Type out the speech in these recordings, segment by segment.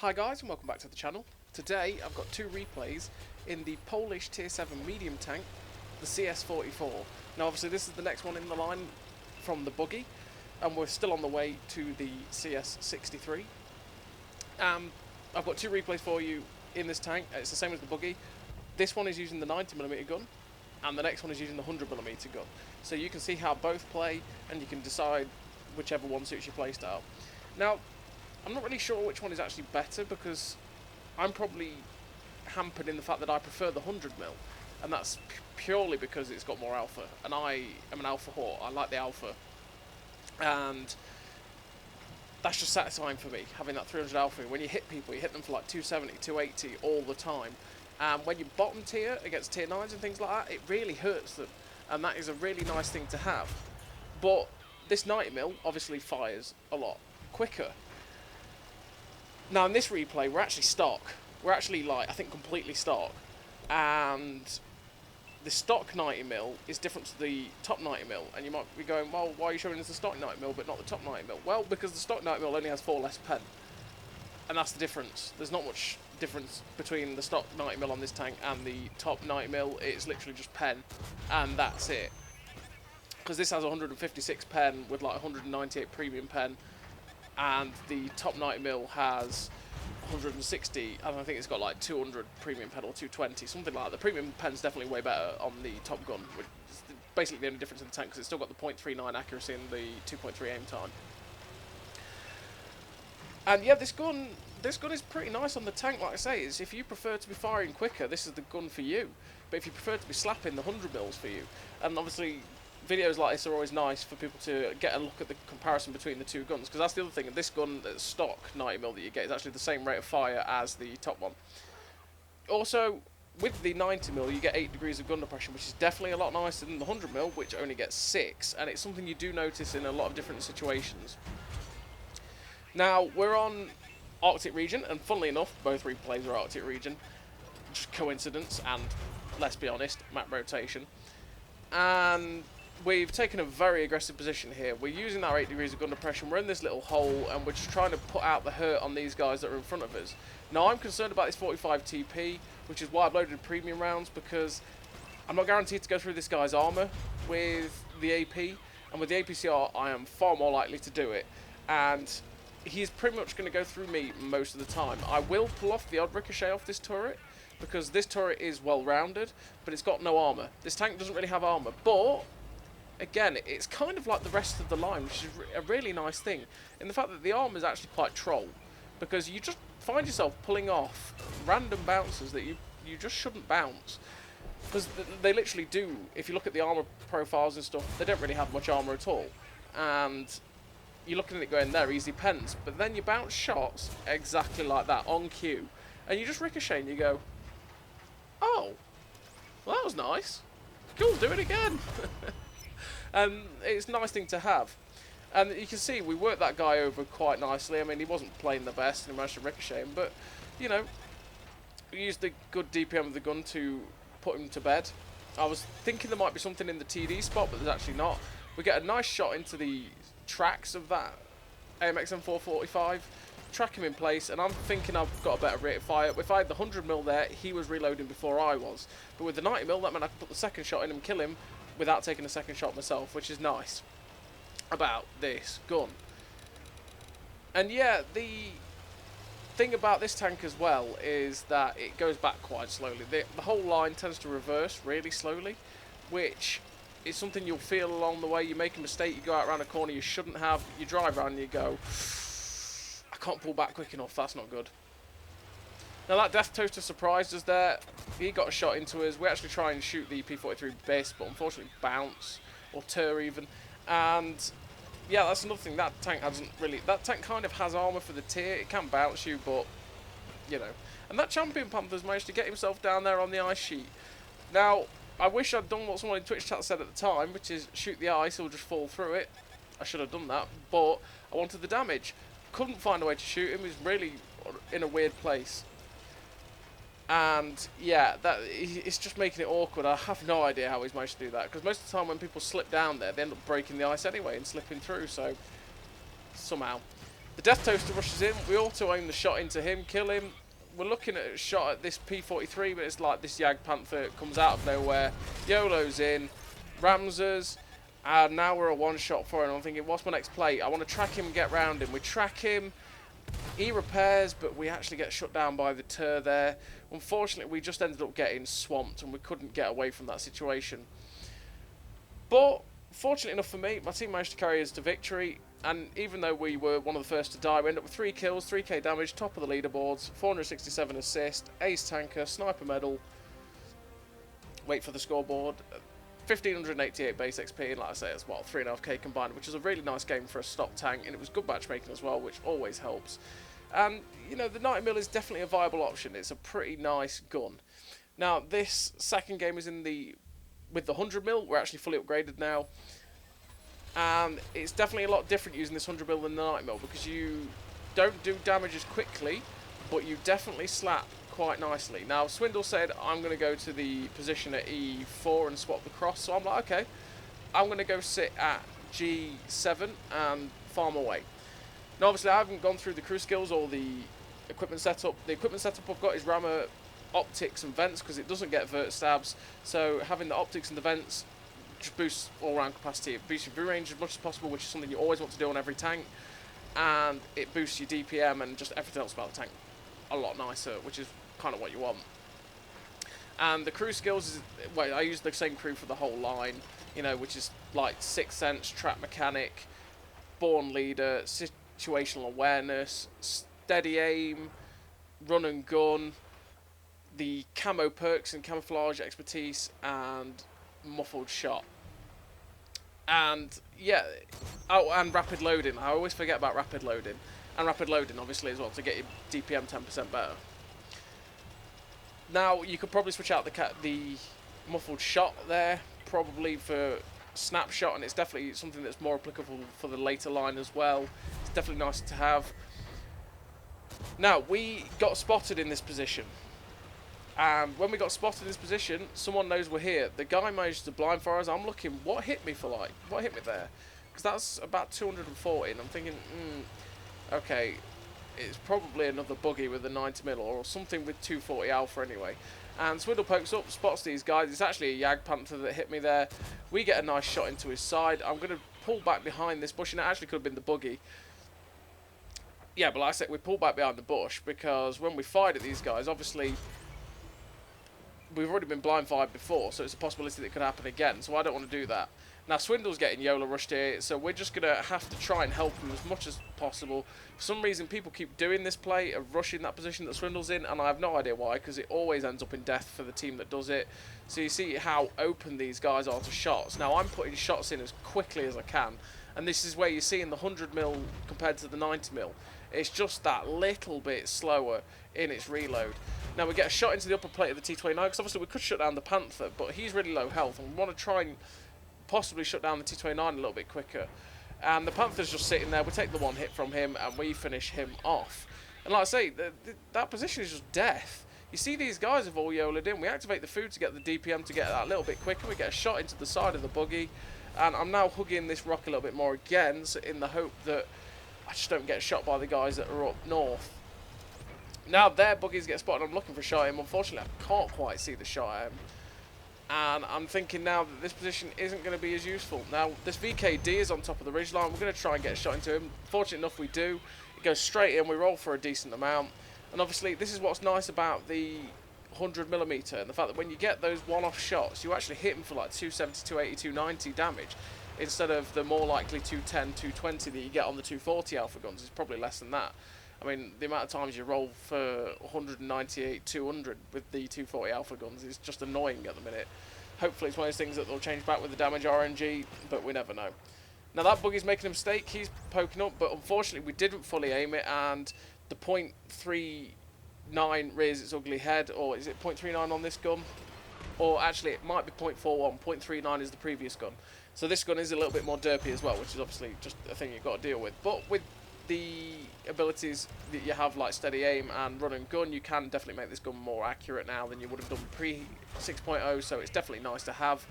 Hi guys and welcome back to the channel. Today I've got two replays in the Polish tier 7 medium tank, the CS-44. Now obviously this is the next one in the line from the buggy and we're still on the way to the CS-63. I've got two replays for you in this tank. It's the same as the buggy. This one is using the 90mm gun and the next one is using the 100mm gun. So you can see how both play and you can decide whichever one suits your playstyle. Now I'm not really sure which one is actually better because I'm probably hampered in the fact that I prefer the 100mm, and that's purely because it's got more alpha, and I am an alpha whore. I like the alpha, and that's just satisfying for me, having that 300 alpha. When you hit people, you hit them for like 270, 280 all the time, and when you bottom tier against tier 9s and things like that, it really hurts them, and that is a really nice thing to have. But this 90mm obviously fires a lot quicker. Now in this replay, we're actually stock. We're actually, like, I think completely stock. And the stock 90mm is different to the top 90mm. And you might be going, well, why are you showing us the stock 90mm but not the top 90mm? Well, because the stock 90mm only has 4 less pen. And that's the difference. There's not much difference between the stock 90mm on this tank and the top 90mm. It's literally just pen. And that's it. Because this has 156 pen with like 198 premium pen. And the top 90mm has 160, and I think it's got like 200 premium pen or 220, something like that. The premium pen's definitely way better on the top gun, which is basically the only difference in the tank, because it's still got the .39 accuracy and the 2.3 aim time. And yeah, this gun is pretty nice on the tank. Like I say, is if you prefer to be firing quicker, this is the gun for you. But if you prefer to be slapping, the 100mm for you. And obviously videos like this are always nice for people to get a look at the comparison between the two guns, because that's the other thing. This gun, stock 90mm that you get, is actually the same rate of fire as the top one. Also, with the 90mm, you get 8 degrees of gun depression, which is definitely a lot nicer than the 100mm, which only gets 6, and it's something you do notice in a lot of different situations. Now, we're on Arctic region, and funnily enough, both replays are Arctic region. Just coincidence, and let's be honest, map rotation. And we've taken a very aggressive position here. We're using our 8 degrees of gun depression. We're in this little hole, and we're just trying to put out the hurt on these guys that are in front of us. Now, I'm concerned about this 45 TP, which is why I've loaded premium rounds, because I'm not guaranteed to go through this guy's armour with the AP, and with the APCR, I am far more likely to do it. And he's pretty much going to go through me most of the time. I will pull off the odd ricochet off this turret, because this turret is well-rounded, but it's got no armour. This tank doesn't really have armour, but again, it's kind of like the rest of the line, which is a really nice thing, in the fact that the armour is actually quite troll, because you just find yourself pulling off random bounces that you just shouldn't bounce, because they literally do. If you look at the armour profiles and stuff, they don't really have much armour at all, and you're looking at it going, they're easy pens, but then you bounce shots exactly like that, on cue, and you just ricochet and you go, oh, well that was nice, cool, do it again. And it's a nice thing to have. And you can see we worked that guy over quite nicely. I mean, he wasn't playing the best and he managed to ricochet him, but, you know, we used the good DPM of the gun to put him to bed. I was thinking there might be something in the TD spot, but there's actually not. We get a nice shot into the tracks of that AMX M445, track him in place, and I'm thinking I've got a better rate of fire. If I had the 100mm there, he was reloading before I was. But with the 90mm, that meant I could put the second shot in and kill him without taking a second shot myself, which is nice about this gun. And yeah, the thing about this tank as well is that it goes back quite slowly. The whole line tends to reverse really slowly, which is something you'll feel along the way. You make a mistake, you go out around a corner you shouldn't have, you drive around and you go, I can't pull back quick enough, that's not good. Now that Death Toaster surprised us there. He got a shot into us. We actually try and shoot the P43 base, but unfortunately bounce, or tear even. And yeah, that's another thing. That tank hasn't really. That tank kind of has armor for the tier. It can bounce you, but you know. And that Champion Panther's managed to get himself down there on the ice sheet. Now, I wish I'd done what someone in Twitch chat said at the time, which is shoot the ice or just fall through it. I should have done that, but I wanted the damage. Couldn't find a way to shoot him. He was really in a weird place. And yeah, it's just making it awkward. I have no idea how he's managed to do that, because most of the time when people slip down there, they end up breaking the ice anyway and slipping through, so somehow. The The Death Toaster rushes in. We auto-aim the shot into him, kill him. We're looking at a shot at this P-43, but it's like this Jagdpanther comes out of nowhere. YOLO's in, rams us, and now we're a one-shot for him. I'm thinking, what's my next play? I want to track him and get round him. We track him, he repairs, but we actually get shut down by the Tur there. Unfortunately, we just ended up getting swamped, and we couldn't get away from that situation. But, fortunately enough for me, my team managed to carry us to victory. And even though we were one of the first to die, we ended up with 3 kills, 3k damage, top of the leaderboards, 467 assist, ace tanker, sniper medal, wait for the scoreboard, 1588 base XP, and like I say, it's well, 3.5k combined, which is a really nice game for a stock tank, and it was good matchmaking as well, which always helps. And, you know, the 90mm is definitely a viable option. It's a pretty nice gun. Now, this second game is with the 100mm, we're actually fully upgraded now. And it's definitely a lot different using this 100mm than the 90mm because you don't do damage as quickly, but you definitely slap quite nicely. Now, Swindle said, I'm going to go to the position at E4 and swap the cross, so I'm like, okay, I'm going to go sit at G7 and farm away. Now, obviously, I haven't gone through the crew skills or the equipment setup. The equipment setup I've got is rammer, optics, and vents because it doesn't get vert stabs, so having the optics and the vents just boosts all-round capacity. It boosts your view range as much as possible, which is something you always want to do on every tank, and it boosts your DPM and just everything else about the tank a lot nicer, which is kind of what you want. And the crew skills is, well, I use the same crew for the whole line, you know, which is like Sixth Sense, Trap Mechanic, Born Leader, Situational Awareness, Steady Aim, Run and Gun, the Camo Perks and Camouflage Expertise, and Muffled Shot. And yeah, oh, and rapid loading. I always forget about rapid loading. And rapid loading obviously as well to get your DPM 10% better. Now you could probably switch out the muffled shot there, probably for snapshot, and it's definitely something that's more applicable for the later line as well. It's definitely nice to have. Now we got spotted in this position. And when we got spotted in this position, someone knows we're here. The guy managed to blind fire us. I'm looking, what hit me for like? What hit me there? Because that's about 240, and I'm thinking, okay, it's probably another buggy with a 90mm or something with 240 alpha anyway. And Swindle pokes up, spots these guys. It's actually a Jagdpanther that hit me there. We get a nice shot into his side. I'm going to pull back behind this bush, and it actually could have been the buggy. Yeah, but like I said, we pulled back behind the bush because when we fired at these guys, obviously we've already been blind fired before, so it's a possibility that it could happen again, so I don't want to do that. Now, Swindle's getting YOLO rushed here, so we're just going to have to try and help him as much as possible. For some reason, people keep doing this play of rushing that position that Swindle's in, and I have no idea why, because it always ends up in death for the team that does it. So you see how open these guys are to shots. Now, I'm putting shots in as quickly as I can, and this is where you see in the 100mm compared to the 90mm. It's just that little bit slower in its reload. Now we get a shot into the upper plate of the T-29, because obviously we could shut down the Panther, but he's really low health, and we want to try and possibly shut down the T-29 a little bit quicker. And the Panther's just sitting there. We take the one hit from him, and we finish him off. And like I say, that position is just death. You see these guys have all YOLO'd in. We activate the food to get the DPM to get that a little bit quicker. We get a shot into the side of the buggy, and I'm now hugging this rock a little bit more again, so in the hope that I just don't get shot by the guys that are up north. Now their buggies get spotted. I'm looking for a shot at him. Unfortunately, I can't quite see the shot at him. And I'm thinking now that this position isn't going to be as useful. Now, this VKD is on top of the ridgeline. We're going to try and get a shot into him. Fortunate enough, we do. It goes straight in. We roll for a decent amount. And obviously, this is what's nice about the 100mm, and the fact that when you get those one-off shots, you actually hit them for like 270, 280, 290 damage, instead of the more likely 210, 220 that you get on the 240 alpha guns. It's probably less than that. I mean, the amount of times you roll for 198, 200 with the 240 alpha guns is just annoying at the minute. Hopefully it's one of those things that they'll change back with the damage RNG, but we never know. Now that buggy's making a mistake. He's poking up, but unfortunately we didn't fully aim it, and the .39 rears its ugly head. Or is it .39 on this gun? Or actually it might be .41. .39 is the previous gun. So this gun is a little bit more derpy as well, which is obviously just a thing you've got to deal with. But with the abilities that you have, like steady aim and run and gun, you can definitely make this gun more accurate now than you would have done pre 6.0, so it's definitely nice to have.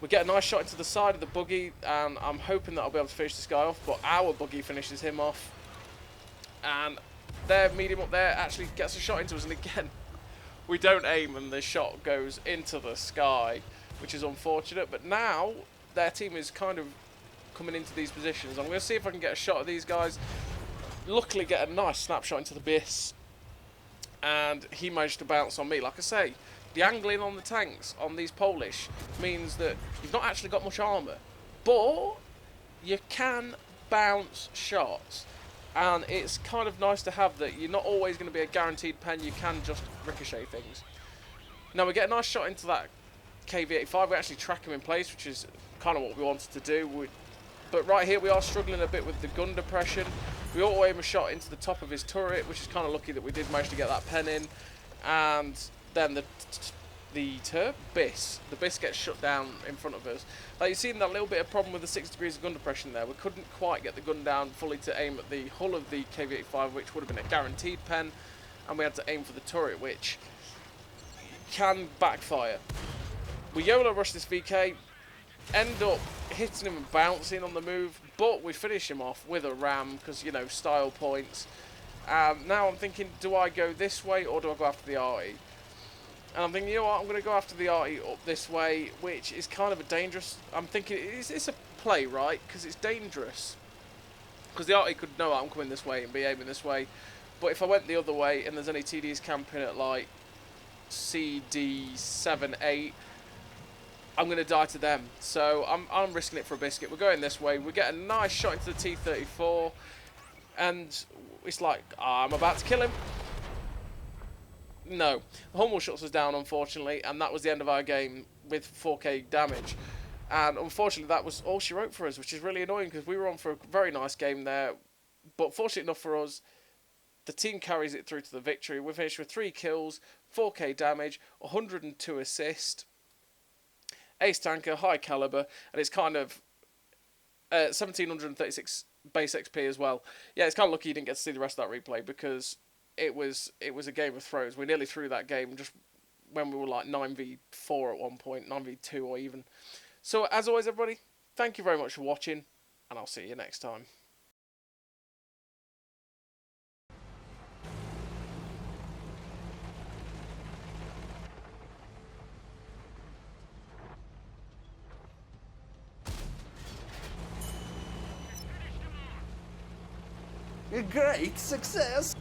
We get a nice shot into the side of the buggy, and I'm hoping that I'll be able to finish this guy off, but our buggy finishes him off. and their medium up there actually gets a shot into us, and again, we don't aim and the shot goes into the sky, which is unfortunate. But now their team is kind of coming into these positions. I'm going to see if I can get a shot at these guys. Luckily get a nice snapshot into the base, and he managed to bounce on me. Like I say, the angling on the tanks on these Polish means that you've not actually got much armour, but you can bounce shots. And it's kind of nice to have that you're not always going to be a guaranteed pen, you can just ricochet things. Now we get a nice shot into that KV-85, we actually track him in place, which is kind of what we wanted to do. But right here we are struggling a bit with the gun depression. We auto aim a shot into the top of his turret, which is kind of lucky that we did manage to get that pen in. And then the BIS gets shut down in front of us. Like you've seen that little bit of problem with the 6 degrees of gun depression there. We couldn't quite get the gun down fully to aim at the hull of the KV-85, which would have been a guaranteed pen, and we had to aim for the turret, which can backfire. We YOLO rush this VK, end up hitting him and bouncing on the move, but we finish him off with a ram because, you know, style points. Now I'm thinking, do I go this way or do I go after the RE? And I'm thinking, you know what, I'm going to go after the RE up this way, which is kind of a dangerous... I'm thinking, it's a play, right? Because it's dangerous. Because the RE could know I'm coming this way and be aiming this way. But if I went the other way and there's any TDs camping at, like, CD 7, 8, I'm going to die to them. So I'm risking it for a biscuit. We're going this way. We get a nice shot into the T-34. And it's like, I'm about to kill him. No, the Hummel shuts us down, unfortunately, and that was the end of our game with 4k damage. And unfortunately, that was all she wrote for us, which is really annoying because we were on for a very nice game there. But fortunate enough for us, the team carries it through to the victory. We finished with 3 kills, 4k damage, 102 assist, ace tanker, high caliber, and it's kind of 1736 base XP as well. Yeah, it's kind of lucky you didn't get to see the rest of that replay because it was a Game of Thrones. We nearly threw that game just when we were like 9v4 at one point, 9v2 or even. So as always, everybody, thank you very much for watching, and I'll see you next time. A great success!